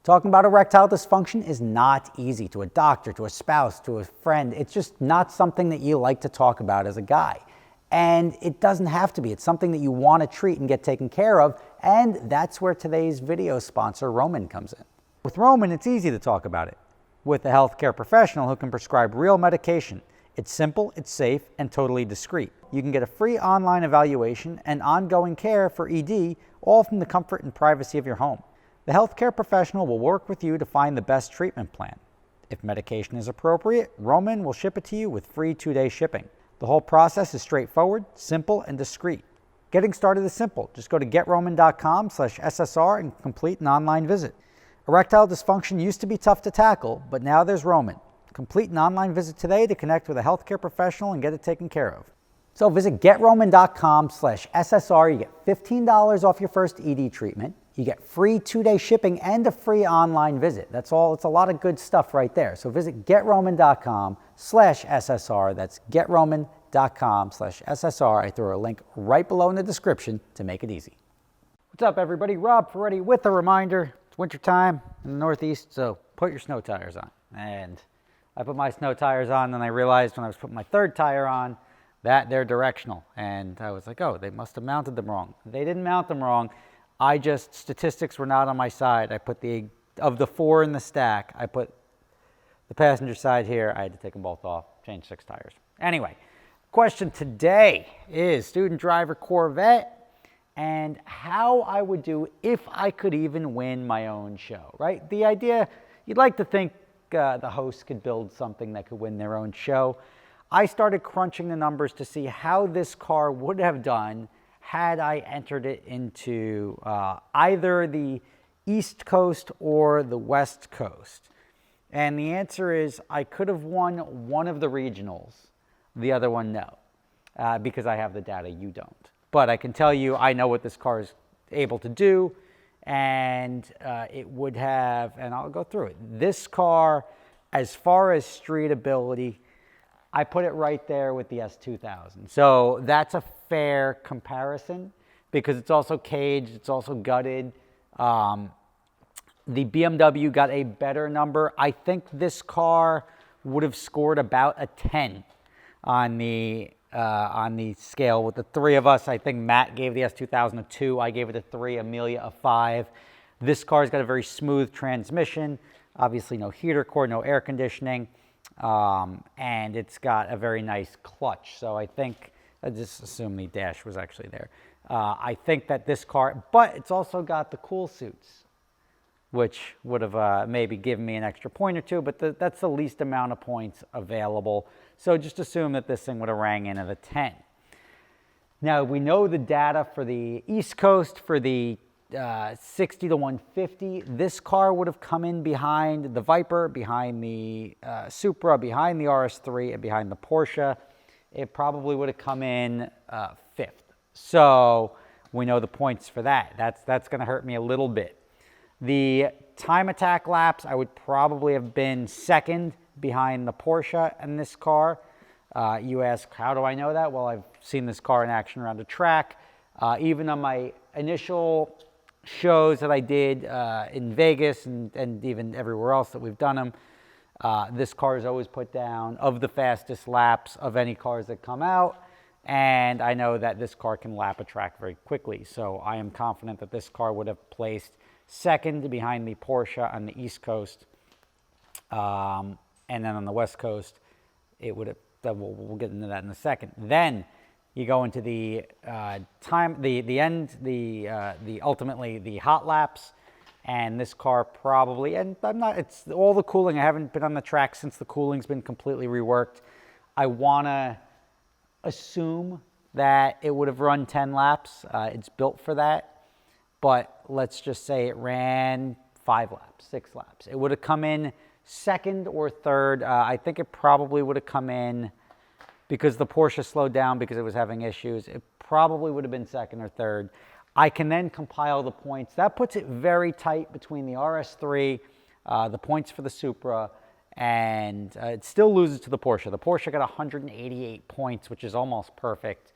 Talking about erectile dysfunction is not easy to a doctor, to a spouse, to a friend. It's just not something that you like to talk about as a guy. And it doesn't have to be. It's something that you want to treat and get taken care of. And that's where today's video sponsor, Roman, comes in. With Roman, it's easy to talk about it with a healthcare professional who can prescribe real medication. It's simple, it's safe, and totally discreet. You can get a free online evaluation and ongoing care for ED, all from the comfort and privacy of your home. The healthcare professional will work with you to find the best treatment plan. If medication is appropriate, Roman will ship it to you with free 2-day shipping. The whole process is straightforward, simple, and discreet. Getting started is simple. Just go to GetRoman.com/SSR and complete an online visit. Erectile dysfunction used to be tough to tackle, but now there's Roman. Complete an online visit today to connect with a healthcare professional and get it taken care of. So visit GetRoman.com/SSR. You get $15 off your first ED treatment. You get free 2-day shipping and a free online visit. That's all. It's a lot of good stuff right there. So visit GetRoman.com/SSR. That's GetRoman.com/SSR. I threw a link right below in the description to make it easy. What's up, everybody? Rob Ferretti with a reminder. It's wintertime in the Northeast, so put your snow tires on. And I put my snow tires on, and I realized when I was putting my third tire on that they're directional. And I was like, oh, they must have mounted them wrong. They didn't mount them wrong. Statistics were not on my side. I put of the 4 in the stack, I put the passenger side here. I had to take them both off, change 6 tires. Anyway, question today is student driver Corvette and how I would do if I could even win my own show, right? The idea, you'd like to think the host could build something that could win their own show. I started crunching the numbers to see how this car would have done had I entered it into either the East Coast or the West Coast. And the answer is I could have won one of the regionals, the other one no, because I have the data, you don't. But I can tell you I know what this car is able to do, and it would have, and I'll go through it. This car, as far as street ability, I put it right there with the S2000. So that's a fair comparison because it's also caged, it's also gutted. The BMW got a better number. I think this car would have scored about a 10 on the scale with the three of us. I think Matt gave the S2000 a 2. I gave it a 3. Amelia a 5. This car's got a very smooth transmission. Obviously no heater core, no air conditioning. And it's got a very nice clutch. So I think, I just assume the dash was actually there. I think that this car, but it's also got the cool suits, which would have maybe given me an extra point or two, but that's the least amount of points available. So just assume that this thing would have rang in at a 10. Now we know the data for the East Coast for the 60 to 150. This car would have come in behind the Viper, behind the Supra, behind the RS3, and behind the Porsche. It probably would have come in 5th. So we know the points for that. That's going to hurt me a little bit. The time attack laps, I would probably have been 2nd behind the Porsche in this car. You ask, how do I know that? Well, I've seen this car in action around the track. Even on my initial shows that I did in Vegas and even everywhere else that we've done them, this car is always put down of the fastest laps of any cars that come out, and I know that this car can lap a track very quickly, so I am confident that this car would have placed 2nd behind the Porsche on the East Coast, and then on the West Coast it would have, we'll get into that in a second. Then you go into the ultimately the hot laps, and this car probably, and it's all the cooling. I haven't been on the track since the cooling's been completely reworked. I want to assume that it would have run 10 laps. It's built for that, but let's just say it ran 5 laps, 6 laps. It would have come in 2nd or 3rd. I think it probably would have come in, because the Porsche slowed down because it was having issues, it probably would have been 2nd or 3rd. I can then compile the points. That puts it very tight between the RS3, the points for the Supra, and it still loses to the Porsche. The Porsche got 188 points, which is almost perfect.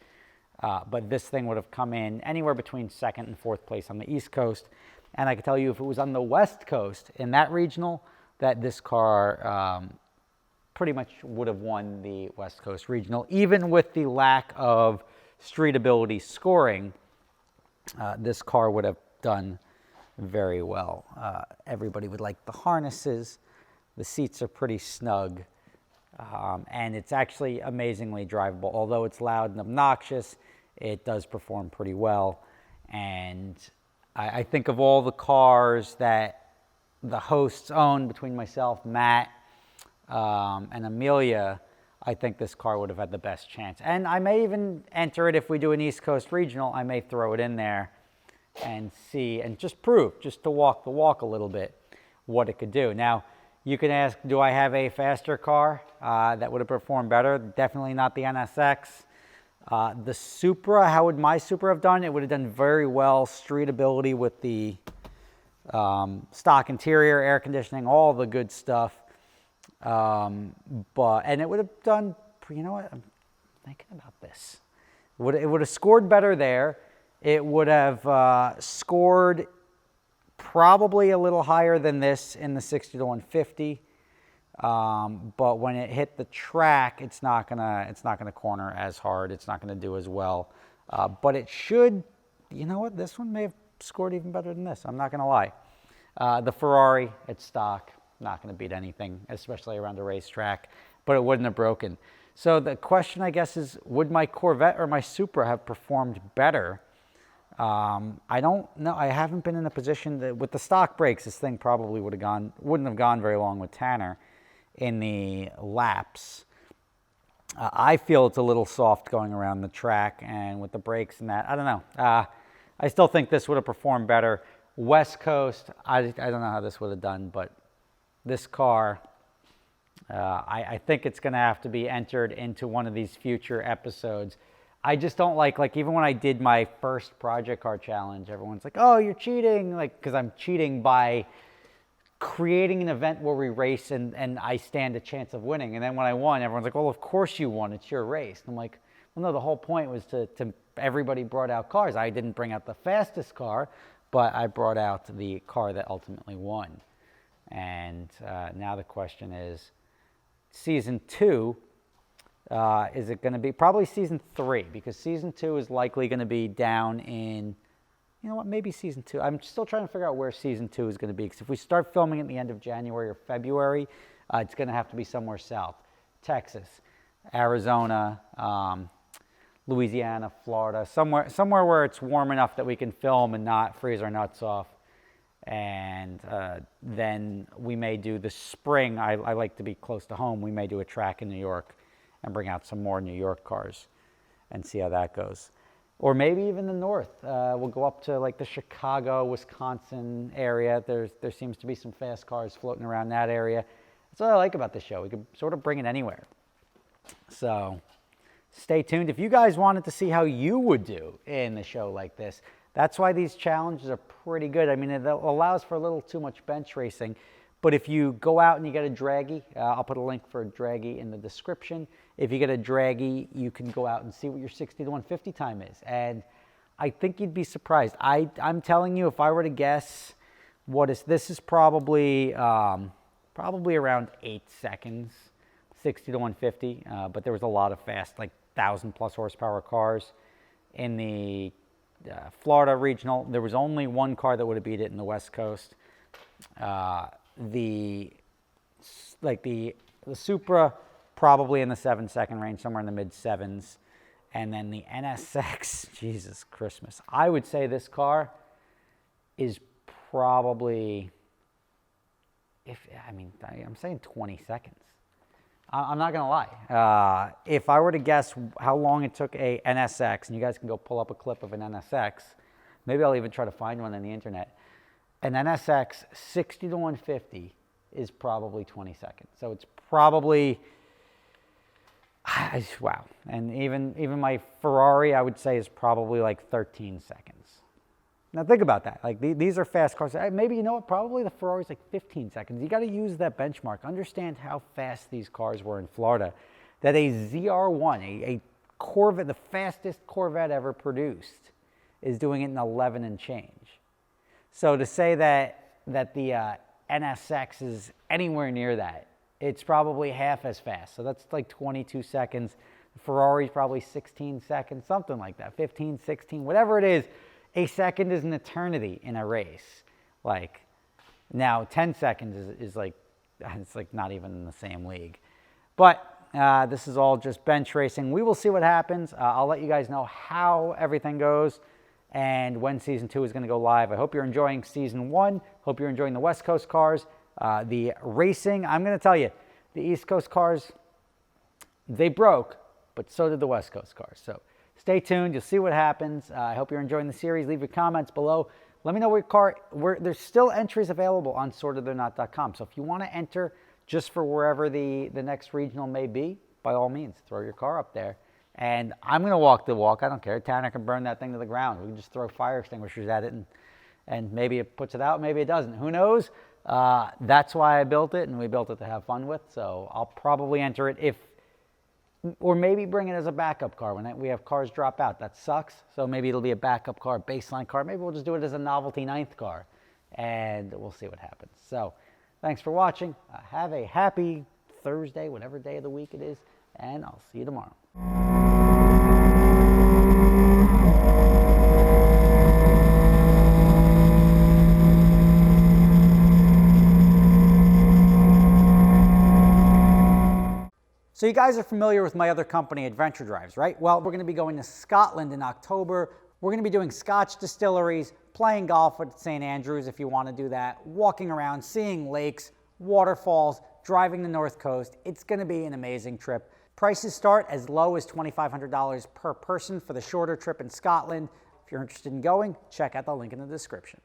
But this thing would have come in anywhere between 2nd and 4th place on the East Coast. And I can tell you if it was on the West Coast in that regional, that this car pretty much would have won the West Coast regional, even with the lack of street ability scoring. This car would have done very well. Everybody would like the harnesses. The seats are pretty snug. And it's actually amazingly drivable. Although it's loud and obnoxious, it does perform pretty well. And I think of all the cars that the hosts own, between myself, Matt, and Amelia, I think this car would have had the best chance. And I may even enter it if we do an East Coast regional. I may throw it in there and see, and just prove, just to walk the walk a little bit, what it could do. Now, you can ask, do I have a faster car that would have performed better? Definitely not the NSX. The Supra, how would my Supra have done? It would have done very well, street ability with the stock interior, air conditioning, all the good stuff. And it would have done, you know what, I'm thinking about this. It would have scored better there. It would have scored probably a little higher than this in the 60 to 150. But when it hit the track, it's not gonna corner as hard. It's not gonna do as well. But it should, you know what, this one may have scored even better than this. I'm not gonna lie. The Ferrari, it's stock, not gonna beat anything, especially around a racetrack, but it wouldn't have broken. So the question, I guess, is would my Corvette or my Supra have performed better? I don't know. I haven't been in a position that, with the stock brakes, this thing probably wouldn't have gone very long with Tanner in the laps. I feel it's a little soft going around the track, and with the brakes and that, I don't know. I still think this would have performed better. West Coast, I don't know how this would have done, but this car, I think it's going to have to be entered into one of these future episodes. I just don't like even when I did my first Project Car Challenge, everyone's like, oh, you're cheating, because I'm cheating by creating an event where we race and I stand a chance of winning. And then when I won, everyone's like, well, of course you won, it's your race. And I'm like, well, no, the whole point was to everybody brought out cars. I didn't bring out the fastest car, but I brought out the car that ultimately won. And now the question is, season 2, is it going to be probably season 3, because season 2 is likely going to be down in, you know what, maybe season 2. I'm still trying to figure out where season 2 is going to be, because if we start filming at the end of January or February, it's going to have to be somewhere south. Texas, Arizona, Louisiana, Florida, somewhere where it's warm enough that we can film and not freeze our nuts off. And then we may do the spring. I like to be close to home. We may do a track in New York and bring out some more New York cars and see how that goes. Or maybe even the north. We'll go up to like the Chicago, Wisconsin area. There seems to be some fast cars floating around that area. That's what I like about the show. We can sort of bring it anywhere. So stay tuned. If you guys wanted to see how you would do in the show like this, that's why these challenges are pretty good. I mean, it allows for a little too much bench racing. But if you go out and you get a draggy, I'll put a link for a draggy in the description. If you get a draggy, you can go out and see what your 60 to 150 time is. And I think you'd be surprised. I'm telling you, if I were to guess, this is probably around 8 seconds, 60 to 150. But there was a lot of fast, like 1,000+ horsepower cars. In the Florida regional, there was only one car that would have beat it in the West Coast. The Supra, probably in the 7-second range, somewhere in the mid-7s. And then the NSX, Jesus Christmas. I would say this car is probably, I'm saying 20 seconds. I'm not going to lie. If I were to guess how long it took a NSX, and you guys can go pull up a clip of an NSX, maybe I'll even try to find one on the internet. An NSX 60 to 150 is probably 20 seconds. So it's probably, wow. And even my Ferrari, I would say, is probably like 13 seconds. Now think about that. Like these are fast cars. Maybe, you know what, probably the Ferrari's like 15 seconds. You got to use that benchmark. Understand how fast these cars were in Florida. That a ZR1, a Corvette, the fastest Corvette ever produced, is doing it in 11 and change. So to say that the NSX is anywhere near that, it's probably half as fast. So that's like 22 seconds. Ferrari's probably 16 seconds, something like that, 15, 16, whatever it is. A second is an eternity in a race. Like, now 10 seconds is like, it's like not even in the same league. But this is all just bench racing. We will see what happens. I'll let you guys know how everything goes and when Season 2 is going to go live. I hope you're enjoying Season 1. Hope you're enjoying the West Coast cars. The racing, I'm going to tell you, the East Coast cars, they broke, but so did the West Coast cars. So stay tuned. You'll see what happens. I hope you're enjoying the series. Leave your comments below. Let me know what car, there's still entries available on sortedornot.com. So if you want to enter just for wherever the next regional may be, by all means, throw your car up there. And I'm going to walk the walk. I don't care. Tanner can burn that thing to the ground. We can just throw fire extinguishers at it, and maybe it puts it out, maybe it doesn't. Who knows? That's why I built it, and we built it to have fun with. So I'll probably enter it or maybe bring it as a backup car when we have cars drop out. That sucks. So maybe it'll be a backup car, baseline car. Maybe we'll just do it as a novelty 9th car, and we'll see what happens. So thanks for watching. Have a happy Thursday, whatever day of the week it is, and I'll see you tomorrow. So you guys are familiar with my other company, Adventure Drives, right? Well, we're going to be going to Scotland in October. We're going to be doing Scotch distilleries, playing golf at St. Andrews if you want to do that, walking around, seeing lakes, waterfalls, driving the North Coast. It's going to be an amazing trip. Prices start as low as $2,500 per person for the shorter trip in Scotland. If you're interested in going, check out the link in the description.